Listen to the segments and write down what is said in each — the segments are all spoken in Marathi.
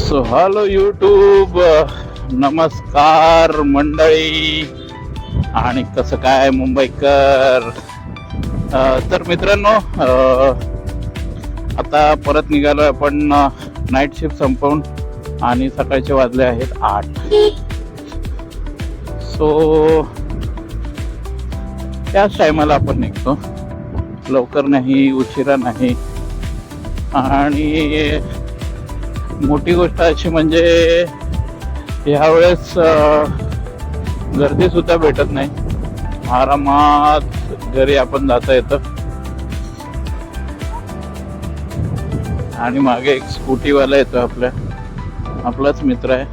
सो हॅलो यूट्यूब, नमस्कार मंडळी. आणि कसं काय मुंबईकर. तर मित्रांनो, आता परत निघालोय आपण नाईट शिफ्ट संपवून आणि सकाळचे वाजले आहेत 8. सो त्याच टायमाला आपण निघतो, लवकर नाही उशिरा नाही. आणि मोठी गोष्ट अशी म्हणजे ह्यावेळेस गर्दी सुद्धा भेटत नाही, आरामात घरी आपण जाता येतं. आणि मागे एक स्कूटीवाला येतो, आपलाच मित्र आहे.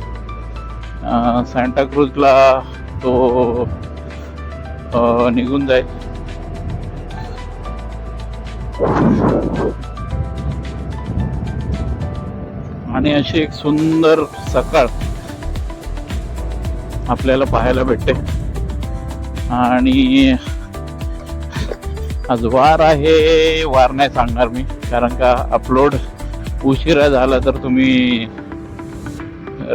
सांताक्रूजला तो निघून जाईल. आणि अशी एक सुंदर सकाळ आपल्याला पाहायला भेटते. आणि आज वार आहे, वार नाही सांगणार मी, कारण का अपलोड उशिरा झाला तर तुम्ही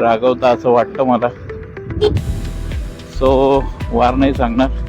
रागवता असं वाटतं मला. सो वार नाही सांगणार.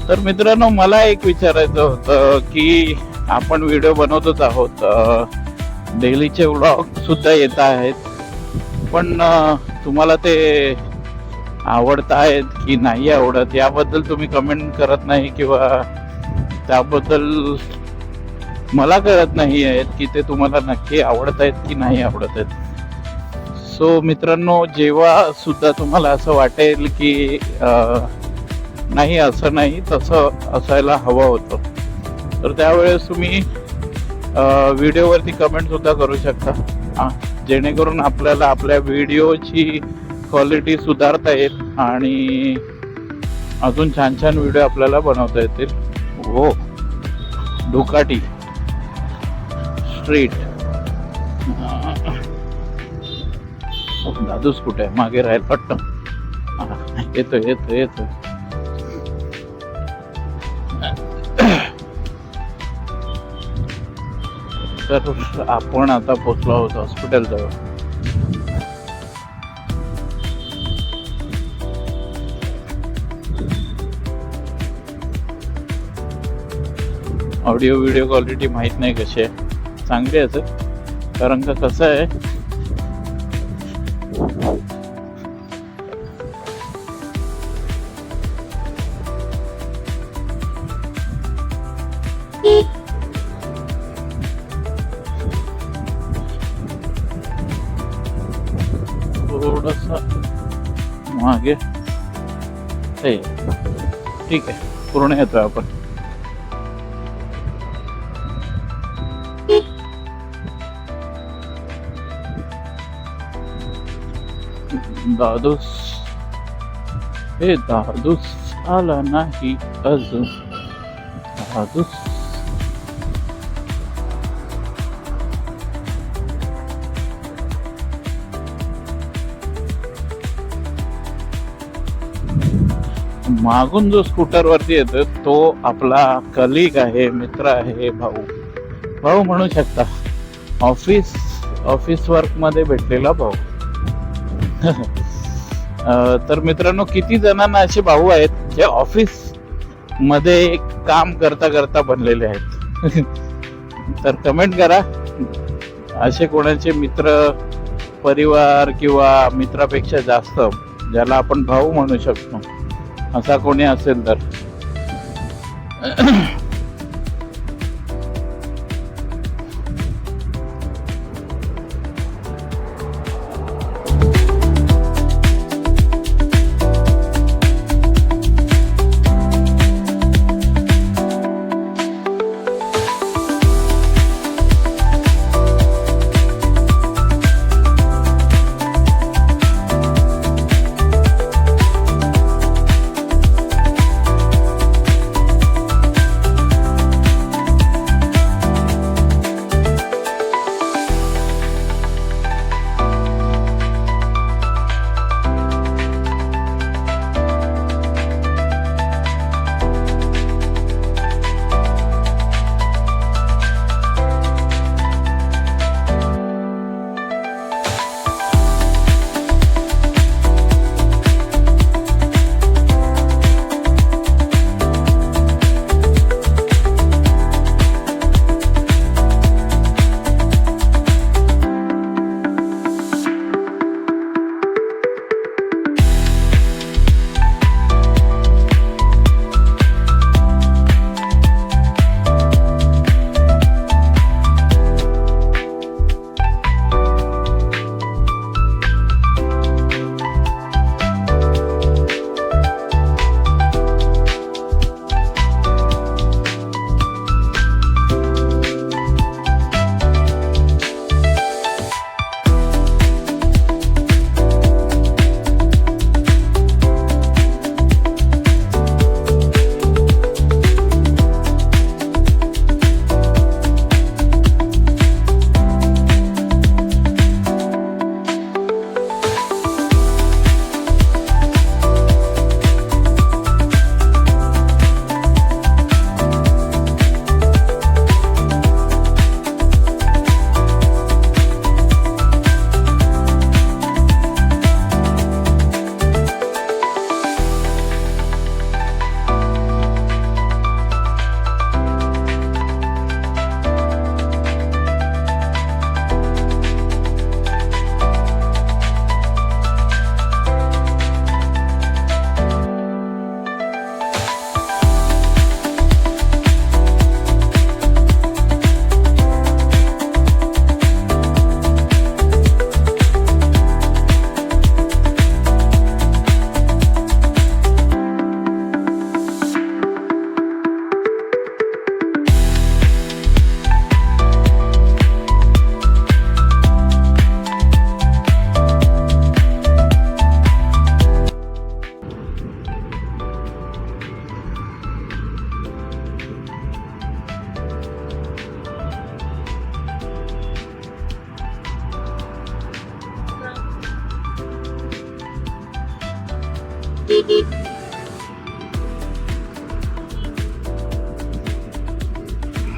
तर मित्रांनो, मला एक विचारायचं होतं की आपण व्हिडिओ बनवतच आहोत, डेलीचे व्लॉग सुद्धा येत आहेत, पण तुम्हाला ते आवडत आहेत की नाही आवडत याबद्दल तुम्ही कमेंट करत नाही, किंवा त्याबद्दल मला कळत नाही आहेत की ते तुम्हाला नक्की आवडत आहेत की नाही आवडत आहेत. सो मित्रांनो, जेव्हा सुद्धा तुम्हाला असं वाटेल की नाही, असं नाही, तसं असायला हवं होतं, तर त्यावेळेस तुम्ही व्हिडिओवरती कमेंट सुद्धा करू शकता, जेणेकरून आपल्याला आपल्या व्हिडिओची क्वालिटी सुधारता येईल आणि अजून छान छान व्हिडिओ आपल्याला बनवता येतील. हो, डुकाटी स्ट्रीट. दादूस कुठे आहे? मागे राहील पट्ट. येतो. तर आपण आता पोहोचलो आहोत हॉस्पिटल जवळ. ऑडिओ व्हिडिओ क्वालिटी माहित नाही कशी आहे, चांगली असेल, कारण का कसं आहे, थोडसा मागे. ठीक आहे, पूर्ण येतोय आपण. दादूस आला नाही अजून. दादूस मागून जो स्कूटर वरती येतो तो आपला कलीग आहे, मित्र आहे, भाऊ म्हणू शकता. ऑफिस वर्क मध्ये भेटलेला भाऊ. तर मित्रांनो, किती जणांना असे भाऊ आहेत जे ऑफिस मध्ये काम करता बनलेले आहेत? तर कमेंट करा, असे कोणाचे मित्र, परिवार किंवा मित्रापेक्षा जास्त ज्याला आपण भाऊ म्हणू शकतो असा कोणी असेल तर.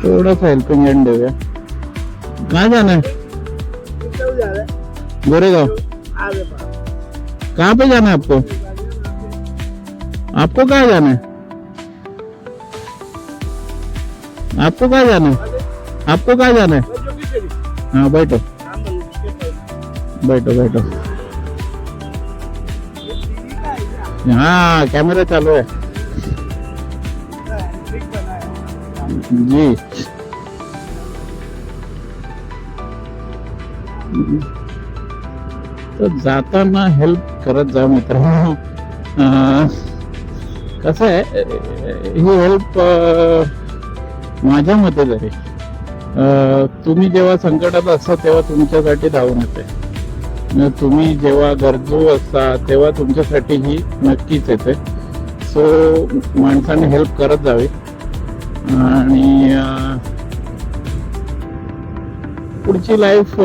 थोडंसं हेल्पिंग हँड देऊया. कहाँ जाना है? गोरेगांव. कहाँ पे जाना है आपको? आपको कहाँ जाना है? आपको कहाँ जाना है? आपको कहाँ जाना है? हाँ बैठो बैठो बैठो. हाँ कैमरा चालू है जी. तर जाताना हेल्प करत जा मित्रांनो. कसं आहे ही हेल्प माझ्या मते तरी तुम्ही जेव्हा संकटात असता तेव्हा तुमच्यासाठी धावून येते. तुम्ही जेव्हा गरजू असता तेव्हा तुमच्यासाठी ही नक्कीच येते. सो माणसाने हेल्प करत जावी. आणि पुढची लाईफ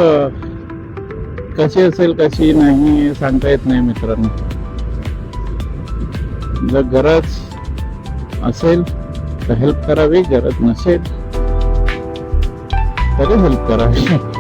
कशी असेल कशी नाही सांगता येत नाही मित्रांनो. जर गरज असेल तर हेल्प करावी, गरज नसेल तरी हेल्प करावी.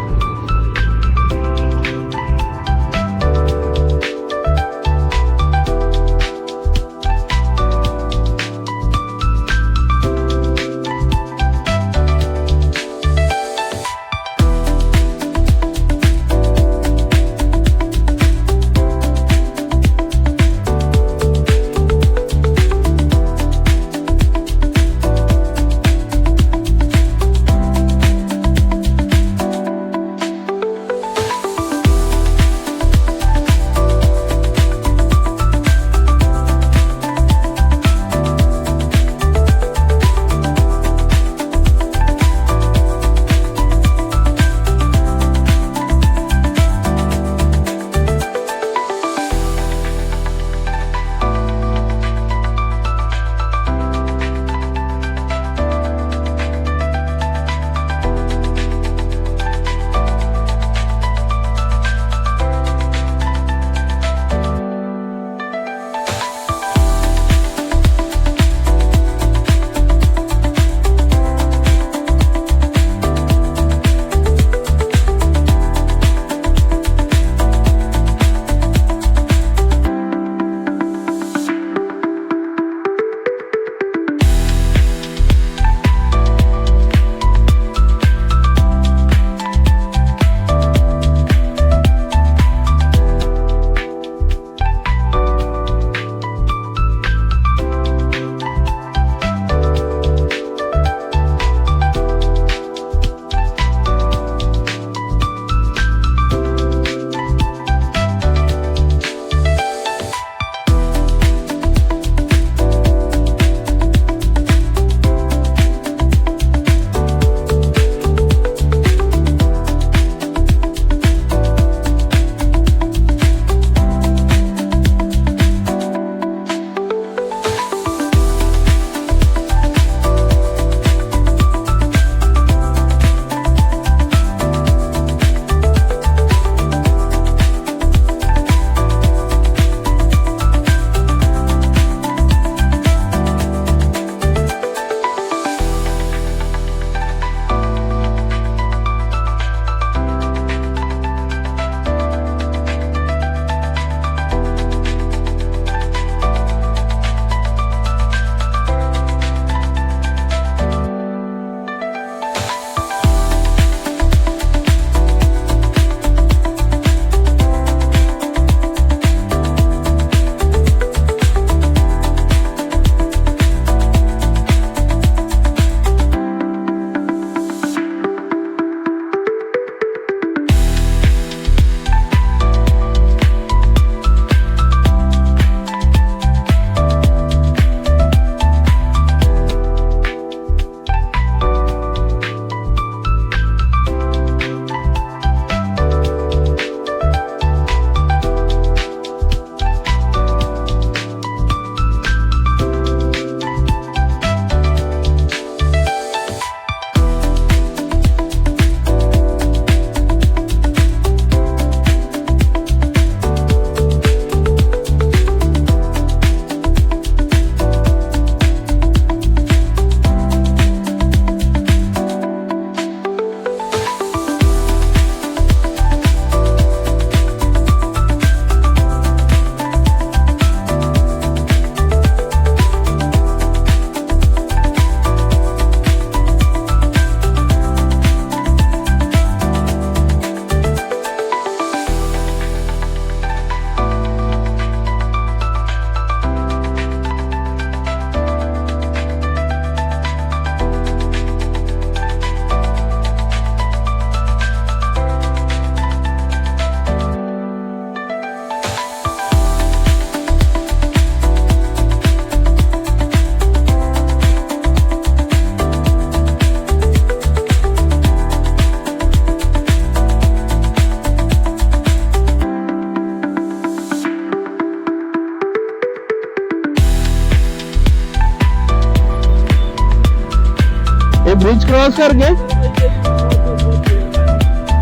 ये ब्रिज क्रॉस करके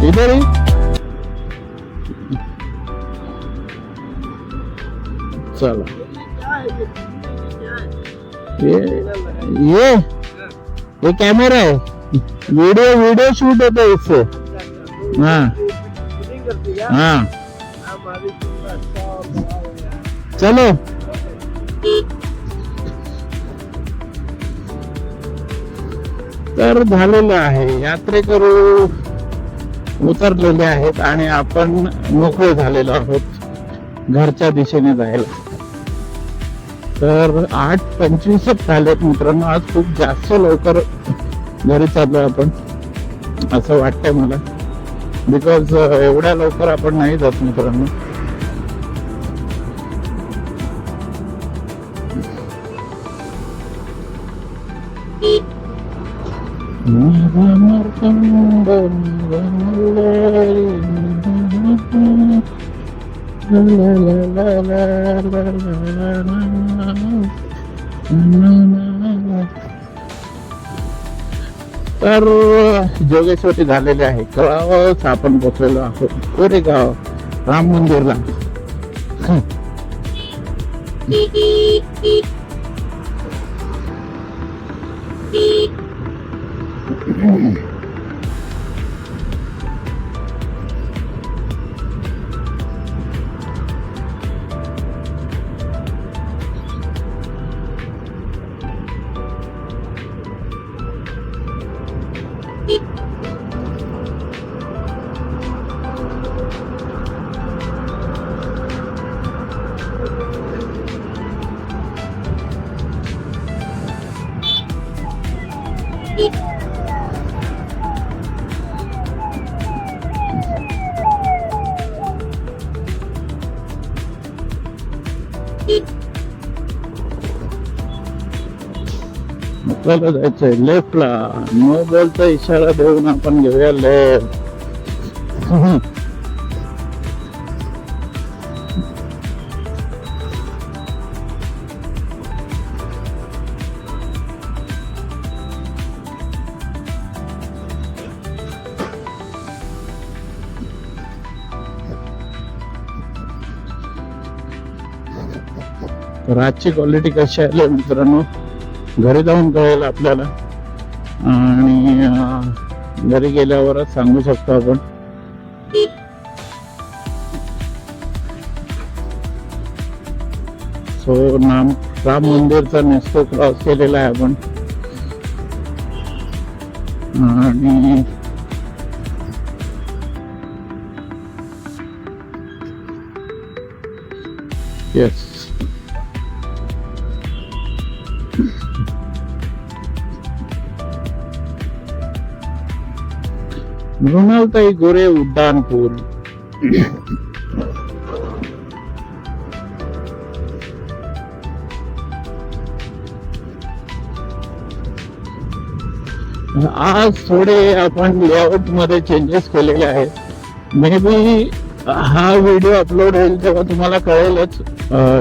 इधर ही। चलो ये कैमरा है, वीडियो शूट होता है इससे। हाँ हाँ चलो। तर झालेलं आहे, यात्रेकरू उतरलेले आहेत आणि आपण मोकळे झालेलो आहोत घरच्या दिशेने जायला। तर 8:25 झालेत मित्रांनो, आज खूप जास्त लवकर घरी चाललोय आपण असं वाटतंय मला, बिकॉज एवढ्या लवकर आपण नाही जात मित्रांनो। तर जोगेश्वरी झालेले आहे, कळावंच आपण पोचलेलो आहोत कोरेगाव राम मंदिरला। आपल्याला जायचंय लेफ्टला, नो बॉलचा इशारा देऊन आपण घेऊया लेफ्ट। रातची क्वालिटी कशी आहे मित्रांनो घरी जाऊन कळेल आपल्याला, आणि घरी गेल्यावरच सांगू शकतो आपण। सो राम मंदिरचा नेस्तो क्रॉस केलेला आहे आपण, आणि येस मृणालताई गोरे उड्डाणपूल। आज थोडे आपण लेआउट मध्ये चेंजेस केलेले आहेत। मे बी हा व्हिडिओ अपलोड होईल तेव्हा तुम्हाला कळेलच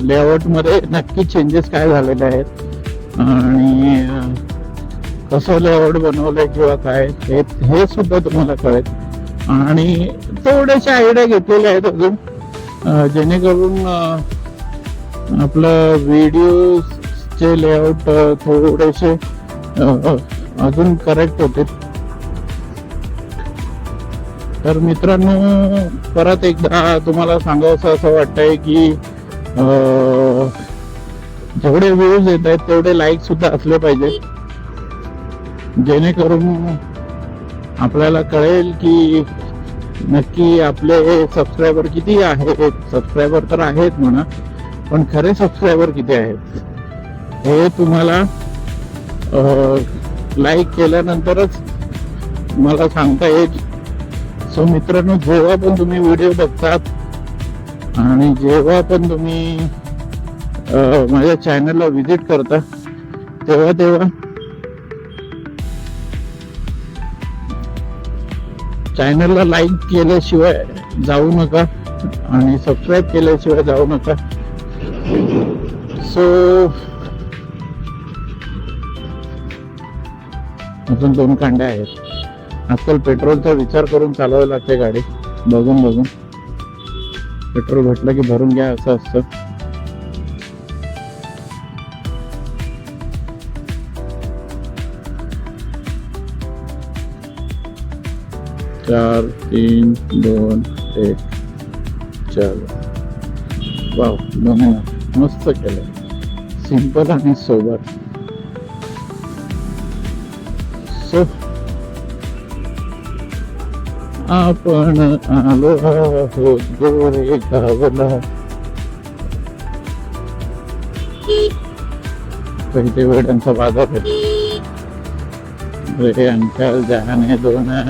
लेआउट मध्ये नक्की चेंजेस काय झालेले आहेत आणि कसं लेआउट बनवलंय किंवा काय हे सुद्धा तुम्हाला कळेल। आणि थोडेसे आयडिया घेतलेले आहेत अजून, जेणेकरून आपलं व्हिडिओचे लेआउट थोडेसे अजून करेक्ट होते। तर मित्रांनो परत एकदा तुम्हाला सांगावंसं असं वाटतंय की जेवढे व्ह्यूज येत आहेत तेवढे लाईक सुद्धा असले पाहिजे, जेणेकरून आपल्याला कळेल की नक्की आपले सबस्क्रायबर किती आहेत। सबस्क्रायबर तर आहेत म्हणा, पण खरे सबस्क्रायबर किती आहेत हे तुम्हाला लाईक केल्यानंतरच मला सांगता येईल। सो मित्रांनो जेव्हा पण तुम्ही व्हिडिओ बघतात आणि जेव्हा पण तुम्ही माझ्या चॅनलला व्हिजिट करता तेव्हा चॅनलला लाईक केल्याशिवाय जाऊ नका आणि सबस्क्राईब केल्याशिवाय जाऊ नका। सो अजून 2 कांड्या आहेत. आजकाल पेट्रोलचा विचार करून चालवावी लागते गाडी, बघून बघून. पेट्रोल भेटलं की भरून घ्या असं असतं. चार, 3, 2, 1. चलो. वाव, मस्त केलं. सिंपल आणि सोबर. सो आपण आलो आहोत गोरे गावला. पहिले वेड्यांचा बाजार आहे रे अंकल. जाने दो ना.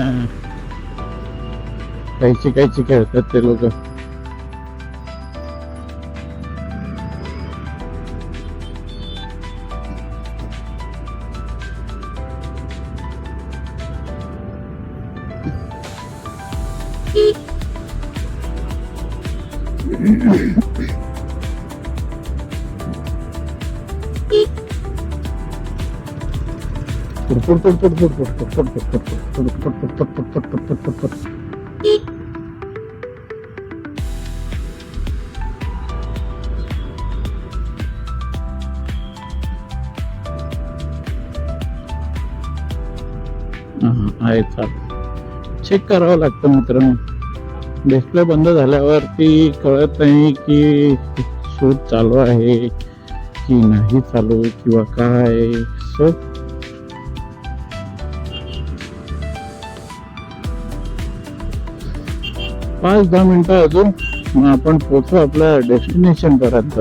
कायची खेळतात ते लोक. आहे चाल. चेक करावं लागतं मित्रांनो. डिस्प्ले बंद झाल्यावरती कळत नाही की शूट चालू आहे की नाही चालू किंवा काय. सो 5-10 मिनिटं अजून, मग आपण पोहोचू आपल्या डेस्टिनेशन पर्यंत.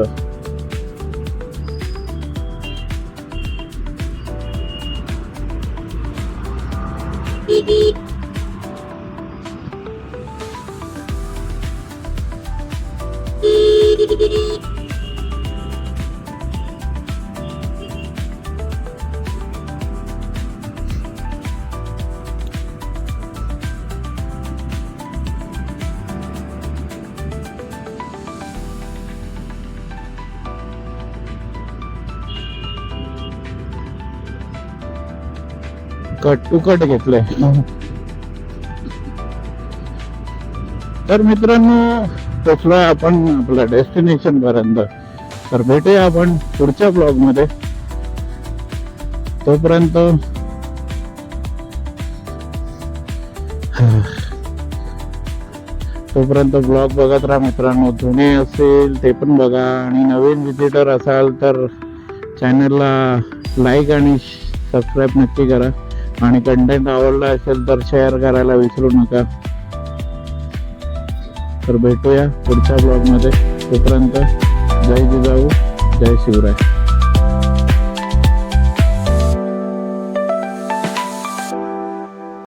कट टू कट घेतलंय. तर मित्रांनो पोचलोय आपण आपल्या डेस्टिनेशन पर्यंत. तर भेटूया आपण पुढच्या ब्लॉग मध्ये. तोपर्यंत ब्लॉग बघत राहा मित्रांनो. जुने असेल ते पण बघा आणि नवीन विजिटर असाल तर चॅनलला लाईक आणि सबस्क्राईब नक्की करा. आणि कंटेंट आवडला असेल तर शेअर करायला विसरू नका. तर भेटूया पुढच्या ब्लॉग मध्ये. तोपर्यंत जय जिजाऊ, जय शिवराय.